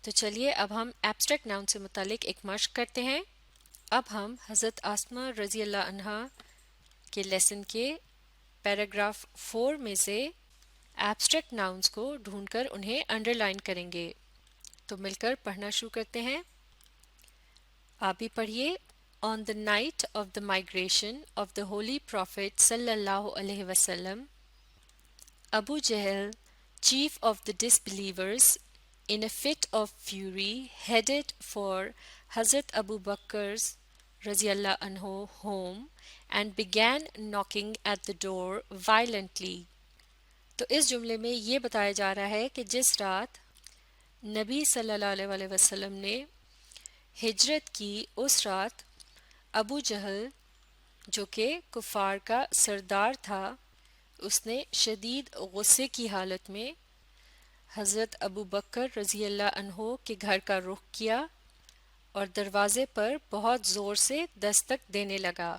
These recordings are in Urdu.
تو چلیے اب ہم ایبسٹریکٹ ناؤن سے متعلق ایک مشق کرتے ہیں۔ اب ہم حضرت آسمہ رضی اللہ عنہا کے لیسن کے پیراگراف 4 میں سے ایبسٹریکٹ ناؤنز کو ڈھونڈ کر انہیں انڈر لائن کریں گے۔ تو مل کر پڑھنا شروع کرتے ہیں۔ آپ بھی پڑھیے۔ On the night of the migration of the Holy Prophet sallallahu alaihi wasallam, Abu Jahl, chief of the disbelievers, in a fit of fury, headed for Hazrat Abu Bakr's Raziallah anhu home and began knocking at the door violently. تو اس جملے میں یہ بتایا جا رہا ہے کہ جس رات نبی صلی اللہ علیہ وسلم نے ہجرت کی، اس رات ابو جہل جو کہ کفار کا سردار تھا، اس نے شدید غصے کی حالت میں حضرت ابو بکر رضی اللہ عنہ کے گھر کا رخ کیا اور دروازے پر بہت زور سے دستک دینے لگا۔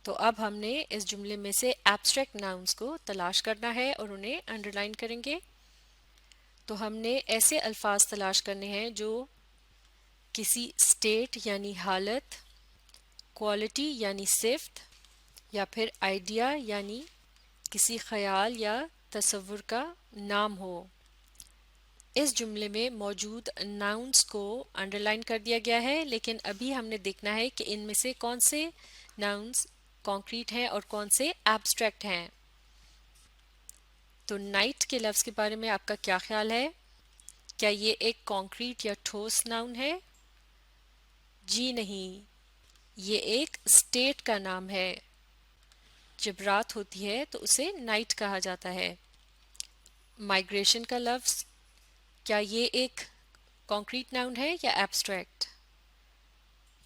تو اب ہم نے اس جملے میں سے ایبسٹریکٹ ناؤنز کو تلاش کرنا ہے اور انہیں انڈر لائن کریں گے۔ تو ہم نے ایسے الفاظ تلاش کرنے ہیں جو کسی اسٹیٹ یعنی حالت، کوالٹی یعنی صفت، یا پھر آئیڈیا یعنی کسی خیال یا تصور کا نام ہو۔ اس جملے میں موجود ناؤنز کو انڈر لائن کر دیا گیا ہے، لیکن ابھی ہم نے دیکھنا ہے کہ ان میں سے کون سے ناؤنز کانکریٹ ہیں اور کون سے ایبسٹریکٹ ہیں۔ تو نائٹ کے لفظ کے بارے میں آپ کا کیا خیال ہے؟ کیا یہ ایک کانکریٹ یا ٹھوس ناؤن ہے؟ جی نہیں، یہ ایک اسٹیٹ کا نام ہے۔ جب رات ہوتی ہے تو اسے نائٹ کہا جاتا ہے۔ مائگریشن کا لفظ، کیا یہ ایک کانکریٹ ناؤن ہے یا ایبسٹریکٹ؟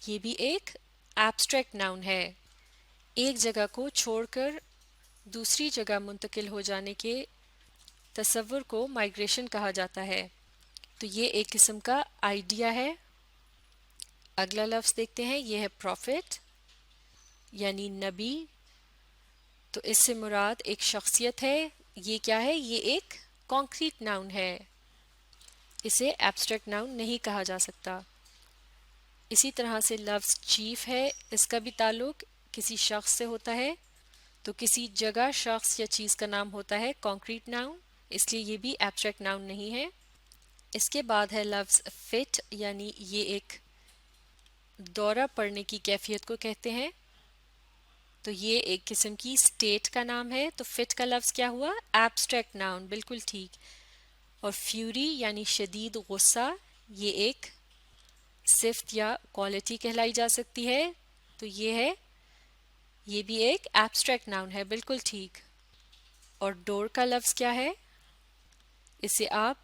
یہ بھی ایک ایبسٹریکٹ ناؤن ہے۔ ایک جگہ کو چھوڑ کر دوسری جگہ منتقل ہو جانے کے تصور کو مائگریشن کہا جاتا ہے۔ تو یہ ایک قسم کا آئیڈیا ہے۔ اگلا لفظ دیکھتے ہیں، یہ ہے پروفٹ یعنی نبی۔ تو اس سے مراد ایک شخصیت ہے۔ یہ کیا ہے؟ یہ ایک کانکریٹ ناؤن ہے، اسے ایبسٹریکٹ ناؤن نہیں کہا جا سکتا۔ اسی طرح سے لفظ چیف ہے، اس کا بھی تعلق کسی شخص سے ہوتا ہے۔ تو کسی جگہ، شخص یا چیز کا نام ہوتا ہے کانکریٹ ناؤن، اس لیے یہ بھی ایبسٹریکٹ ناؤن نہیں ہے۔ اس کے بعد ہے لفظ فٹ، یعنی یہ ایک دورہ پڑنے کی کیفیت کو کہتے ہیں۔ تو یہ ایک قسم کی اسٹیٹ کا نام ہے۔ تو فٹ کا لفظ کیا ہوا؟ ایبسٹریکٹ ناؤن، بالکل ٹھیک۔ اور فیوری یعنی شدید غصہ، یہ ایک صفت یا کوالٹی کہلائی جا سکتی ہے۔ تو یہ بھی ایک ایبسٹریکٹ ناؤن ہے، بالکل ٹھیک۔ اور ڈور کا لفظ کیا ہے؟ اسے آپ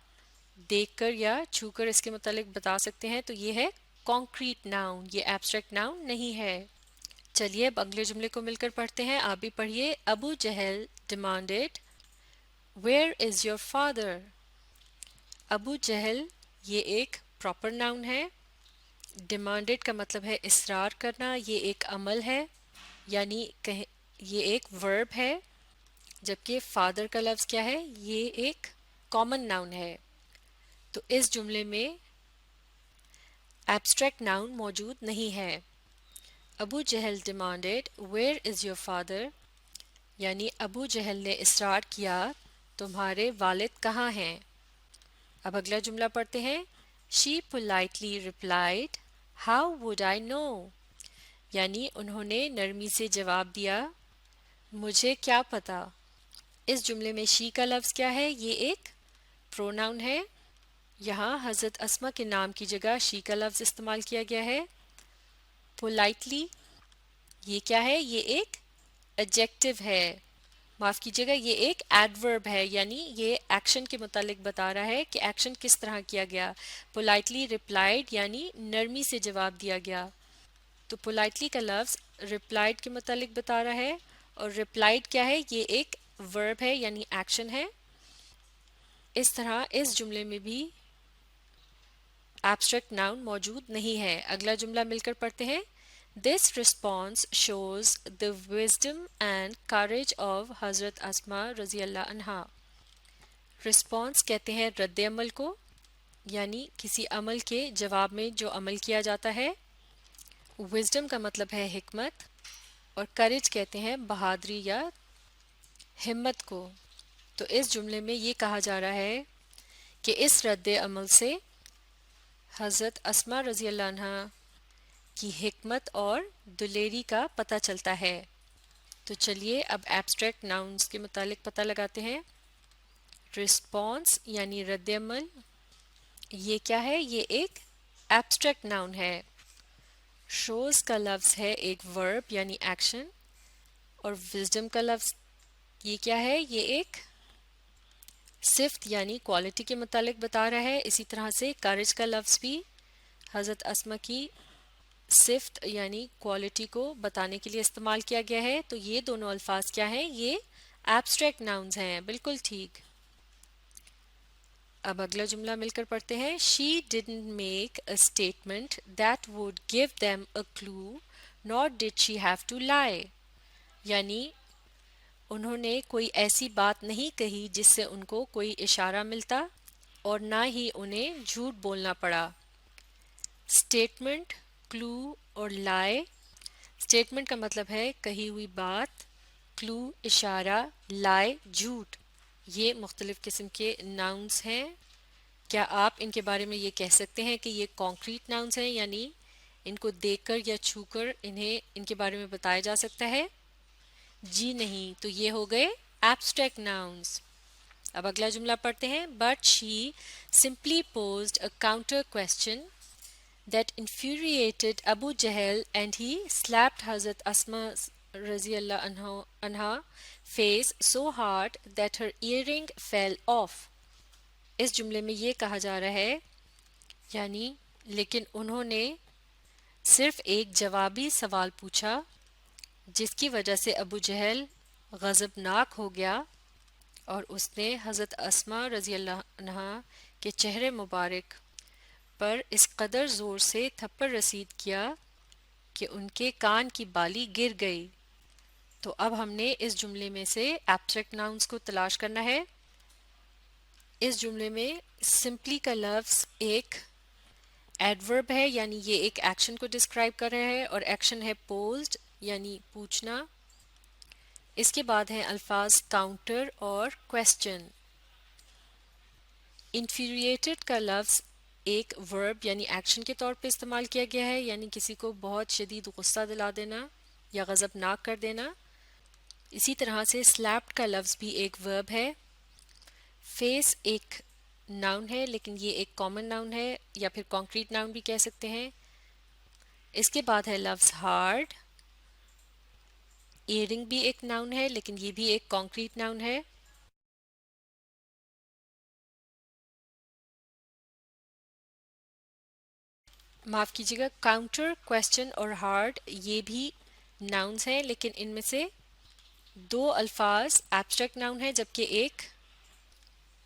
دیکھ کر یا چھو کر اس کے متعلق بتا سکتے ہیں۔ تو یہ ہے کانکریٹ ناؤن، یہ ایبسٹریکٹ ناؤن نہیں ہے۔ چلیے اب اگلے جملے کو مل کر پڑھتے ہیں۔ آپ بھی پڑھیے۔ Abu Jahl demanded where is your father. Abu Jahl یہ ایک پراپر ناؤن ہے۔ ڈیمانڈیڈ کا مطلب ہے اصرار کرنا، یہ ایک عمل ہے، یعنی یہ ایک ورب ہے۔ جبکہ فادر کا لفظ کیا ہے؟ یہ ایک کامن ناؤن ہے۔ تو اس جملے میں ایبسٹریکٹ ناؤن موجود نہیں ہے۔ Abu Jahl demanded where is your father, یعنی ابو جہل نے اصرار کیا تمہارے والد کہاں ہیں۔ اب اگلا جملہ پڑھتے ہیں۔ She politely replied how would I know, یعنی انہوں نے نرمی سے جواب دیا مجھے کیا پتا۔ اس جملے میں شی کا لفظ کیا ہے؟ یہ ایک پروناؤن ہے۔ یہاں حضرت اسما کے نام کی جگہ شی کا لفظ استعمال کیا گیا ہے۔ پولائٹلی یہ کیا ہے؟ یہ ایک ایڈجیکٹو ہے، معاف کیجیے گا، یہ ایک ایڈورب ہے، یعنی یہ ایکشن کے متعلق بتا رہا ہے کہ ایکشن کس طرح کیا گیا۔ پولائٹلی ریپلائڈ یعنی نرمی سے جواب دیا گیا۔ تو پولائٹلی کا لفظ ریپلائڈ کے متعلق بتا رہا ہے، اور ریپلائڈ کیا ہے؟ یہ ایک ورب ہے یعنی ایکشن ہے۔ اس طرح اس جملے میں بھی ایبسٹریکٹ ناؤن موجود نہیں ہے۔ اگلا جملہ مل کر پڑھتے ہیں۔ This response shows the wisdom and courage of حضرت اسما رضی اللہ عنہا۔ رسپانس کہتے ہیں رد عمل کو، یعنی کسی عمل کے جواب میں جو عمل کیا جاتا ہے. وزڈم کا مطلب ہے حکمت، اور کریج کہتے ہیں بہادری یا ہمت کو. تو اس جملے میں یہ کہا جا رہا ہے کہ اس رد عمل سے حضرت اسماء رضی اللہ عنہ کی حکمت اور دلیری کا پتہ چلتا ہے. تو چلیے اب ایبسٹریکٹ ناؤنز کے متعلق پتہ لگاتے ہیں. رسپانس یعنی رد عمل، یہ کیا ہے؟ یہ ایک ایبسٹریکٹ ناؤن ہے. شوز کا لفظ ہے ایک ورب یعنی ایکشن، اور وزڈم کا لفظ یہ کیا ہے؟ یہ ایک صفت یعنی کوالٹی کے متعلق بتا رہا ہے. اسی طرح سے کارج کا لفظ بھی حضرت اسما کی صفت یعنی کوالٹی کو بتانے کے لیے استعمال کیا گیا ہے. تو یہ دونوں الفاظ کیا ہیں؟ یہ ایبسٹریکٹ ناؤنز ہیں. بالکل ٹھیک. اب اگلا جملہ مل کر پڑھتے ہیں. She didn't make a statement that would give them a clue, nor did she have to lie. یعنی انہوں نے کوئی ایسی بات نہیں کہی جس سے ان کو کوئی اشارہ ملتا اور نہ ہی انہیں جھوٹ بولنا پڑا. اسٹیٹمنٹ، کلو اور لائے. اسٹیٹمنٹ کا مطلب ہے کہی ہوئی بات، کلو اشارہ، لائے جھوٹ. یہ مختلف قسم کے ناؤنس ہیں. کیا آپ ان کے بارے میں یہ کہہ سکتے ہیں کہ یہ کانکریٹ ناؤنس ہیں، یعنی ان کو دیکھ کر یا چھو کر ان کے بارے میں بتایا جا سکتا ہے؟ جی نہیں. تو یہ ہو گئے ایبسٹریکٹ ناؤنس. اب اگلا جملہ پڑھتے ہیں. But she simply posed a counter question that infuriated Abu Jahl and he slapped Hazrat Asma رضی اللہ عنہا face so hard that her earring fell off. اس جملے میں یہ کہا جا رہا ہے یعنی لیکن انہوں نے صرف ایک جوابی سوال پوچھا جس کی وجہ سے ابو جہل غضبناک ہو گیا اور اس نے حضرت اسماء رضی اللہ عنہا کے چہرے مبارک پر اس قدر زور سے تھپڑ رسید کیا کہ ان کے کان کی بالی گر گئی. تو اب ہم نے اس جملے میں سے ایبسٹریکٹ ناؤنس کو تلاش کرنا ہے. اس جملے میں سمپلی کا لفظ ایک ایڈورب ہے، یعنی یہ ایک ایکشن کو ڈسکرائب کر رہا ہے، اور ایکشن ہے پوزڈ یعنی پوچھنا. اس کے بعد ہیں الفاظ کاؤنٹر اور کویسچن. انفیریٹڈ کا لفظ ایک ورب یعنی ایکشن کے طور پہ استعمال کیا گیا ہے، یعنی کسی کو بہت شدید غصہ دلا دینا یا غضبناک کر دینا. اسی طرح سے سلیپڈ کا لفظ بھی ایک ورب ہے. فیس ایک ناؤن ہے لیکن یہ ایک کامن ناؤن ہے یا پھر کانکریٹ ناؤن بھی کہہ سکتے ہیں. اس کے بعد ہے لفظ ہارڈ. ایئرنگ بھی ایک ناؤن ہے لیکن یہ بھی ایک کانکریٹ ناؤن ہے. معاف کیجیے گا، کاؤنٹر، کویسچن اور ہارڈ یہ بھی ناؤنز ہیں لیکن ان میں سے دو الفاظ ایبسٹریکٹ ناؤن ہے جبکہ ایک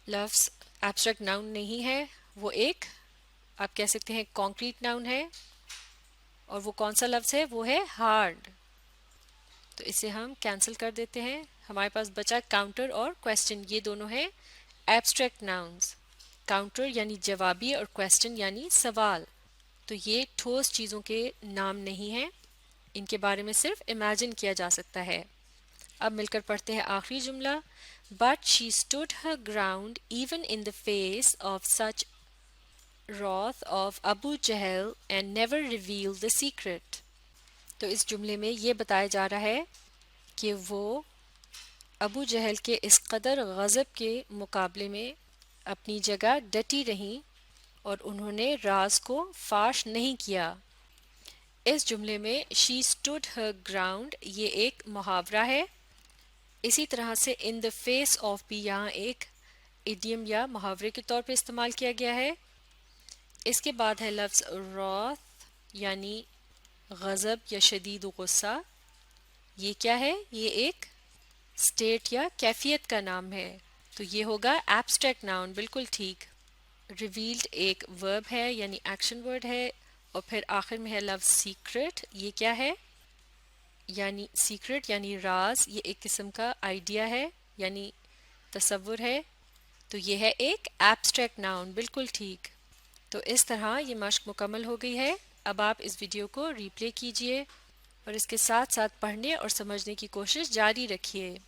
لفظ ایبسٹریکٹ ناؤن نہیں ہے. وہ ایک آپ کہہ سکتے ہیں کانکریٹ ناؤن ہے، اور وہ کون سا لفظ ہے؟ وہ ہے ہارڈ. تو اسے ہم کینسل کر دیتے ہیں. ہمارے پاس بچا کاؤنٹر اور کویسچن، یہ دونوں ہیں ایبسٹریکٹ ناؤنز. کاؤنٹر یعنی جوابی اور کویسچن یعنی سوال. تو یہ ٹھوس چیزوں کے نام نہیں ہیں، ان کے بارے میں صرف امیجن کیا جا سکتا ہے. اب مل کر پڑھتے ہیں آخری جملہ. But she stood her ground even in the face of such wrath of Abu Jahl and never revealed the secret. تو اس جملے میں یہ بتایا جا رہا ہے کہ وہ ابو جہل کے اس قدر غضب کے مقابلے میں اپنی جگہ ڈٹی رہیں اور انہوں نے راز کو فاش نہیں کیا. اس جملے میں she stood her ground یہ ایک محاورہ ہے. اسی طرح سے in the face of بھی یہاں ایک ایڈیم یا محاورے کے طور پہ استعمال کیا گیا ہے. اس کے بعد ہے لفظ wrath یعنی غضب یا شدید غصہ. یہ کیا ہے؟ یہ ایک اسٹیٹ یا کیفیت کا نام ہے. تو یہ ہوگا ایبسٹریکٹ ناؤن. بالکل ٹھیک. ریویلڈ ایک ورب ہے یعنی ایکشن ورڈ ہے، اور پھر آخر میں ہے لفظ سیکرٹ. یہ کیا ہے؟ یعنی سیکرٹ یعنی راز. یہ ایک قسم کا آئیڈیا ہے یعنی تصور ہے. تو یہ ہے ایک ایبسٹریکٹ ناؤن. بالکل ٹھیک. تو اس طرح یہ مشق مکمل ہو گئی ہے۔ اب آپ اس ویڈیو کو ری پلے کیجئے اور اس کے ساتھ ساتھ پڑھنے اور سمجھنے کی کوشش جاری رکھیے۔